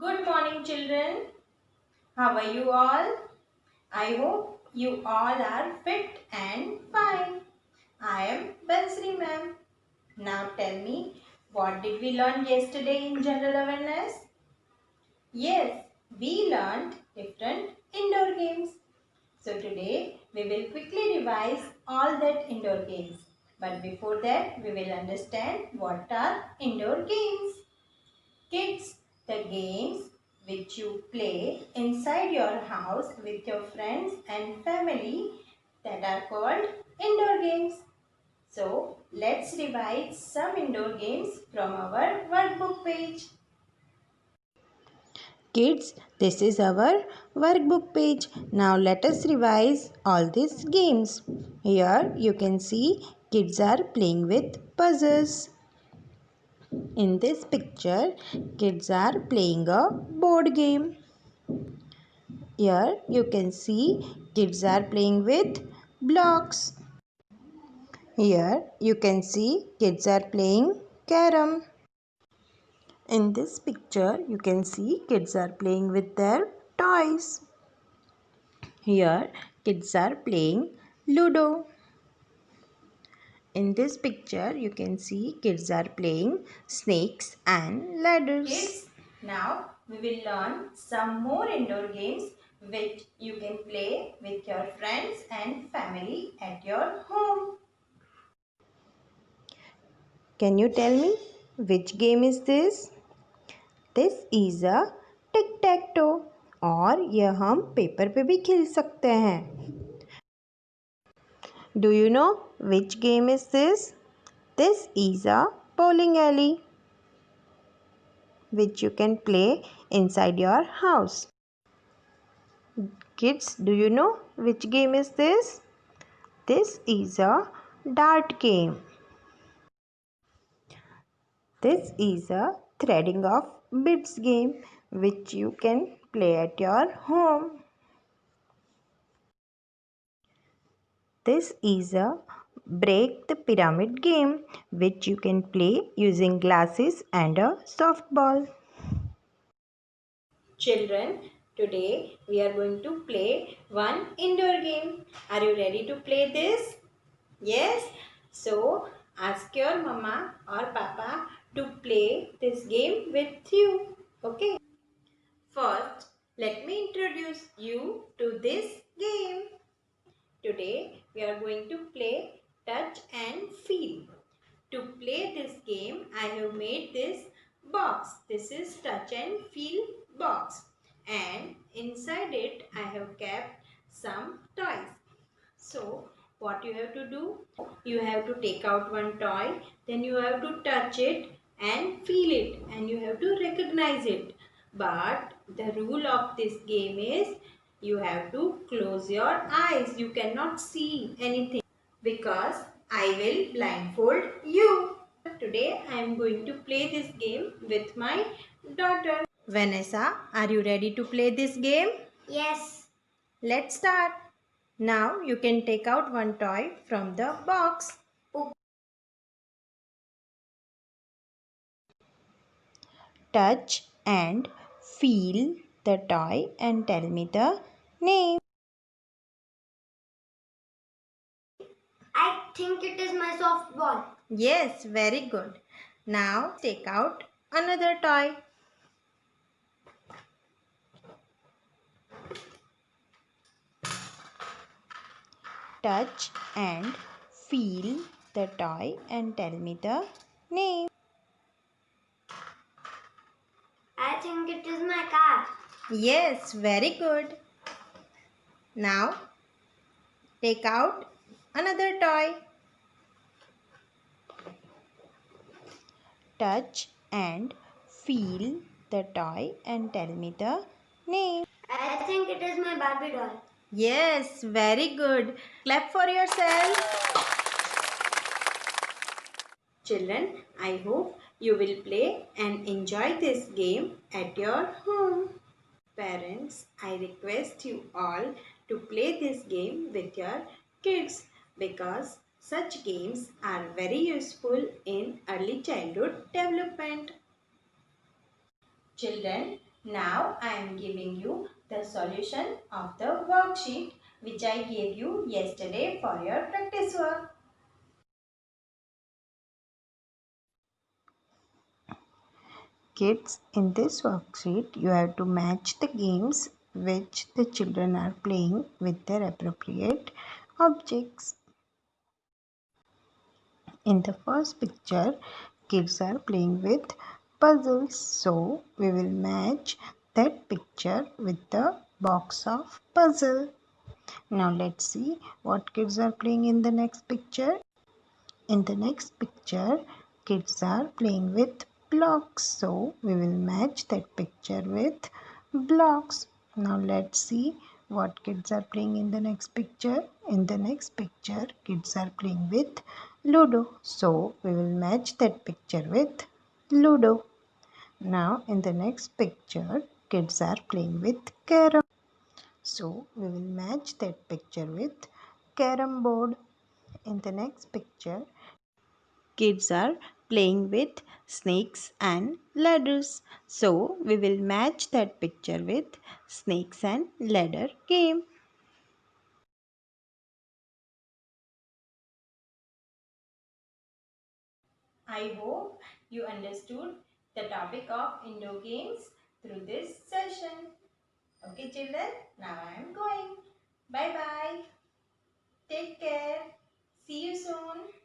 Good morning, children. How are you all? I hope you all are fit and fine. I am Bansri ma'am. Now tell me, what did we learn yesterday in general awareness? Yes, we learned different indoor games. So today we will quickly revise all that indoor games. But before that, we will understand what are indoor games. Kids, the games which you play inside your house with your friends and family, that are called indoor games. So, let's revise some indoor games from our workbook page. Kids, this is our workbook page. Now let us revise all these games. Here you can see kids are playing with puzzles. In this picture, kids are playing a board game. Here you can see kids are playing with blocks. Here you can see kids are playing carrom. In this picture, you can see kids are playing with their toys. Here, kids are playing ludo. In this picture, you can see kids are playing snakes and ladders. Kids, now we will learn some more indoor games which you can play with your friends and family at your home. Can you tell me which game is this? This is a tic tac toe और यह हम paper पे भी खेल सकते हैं. Do you know which game is this? This is a bowling alley which you can play inside your house. Kids, do you know which game is this? This is a dart game. This is a threading of beads game which you can play at your home. This is a break the pyramid game which you can play using glasses and a softball. Children, today we are going to play one indoor game. Are you ready to play this? Yes? So, ask your mama or papa to play this game with you. Okay? First, let me introduce you to this game. Today, we are going to play touch and feel. To play this game, I have made this box. This is touch and feel box. And inside it, I have kept some toys. So, what you have to do? You have to take out one toy. Then you have to touch it and feel it. And you have to recognize it. But the rule of this game is you have to close your eyes. You cannot see anything because I will blindfold you. Today I am going to play this game with my daughter. Vanessa, are you ready to play this game? Yes. Let's start. Now you can take out one toy from the box. Touch and feel the toy and tell me the name. I think it is my softball. Yes, very good. Now take out another toy. Touch and feel the toy and tell me the name. I think it is my car. Yes, very good. Now take out another toy. Touch and feel the toy and tell me the name. I think it is my Barbie doll. Yes, very good. Clap for yourself. Children, I hope you will play and enjoy this game at your home. Parents, I request you all to play this game with your kids because such games are very useful in early childhood development. Children, Now I am giving you the solution of the worksheet which I gave you yesterday for your practice work. Kids, in this worksheet, you have to match the games which the children are playing with their appropriate objects. In the first picture, kids are playing with puzzles. So, we will match that picture with the box of puzzle. Now, let's see what kids are playing in the next picture. In the next picture, kids are playing with blocks. So, we will match that picture with blocks. Now, let's see what kids are playing in the next picture. In the next picture, kids are playing with ludo. So, we will match that picture with ludo. Now, in the next picture, kids are playing with carrom. So, we will match that picture with carrom board. In the next picture, kids are playing with snakes and ladders. So we will match that picture with snakes and ladder game. I hope you understood the topic of indoor games through this session. Okay children, now I am going. Bye bye. Take care. See you soon.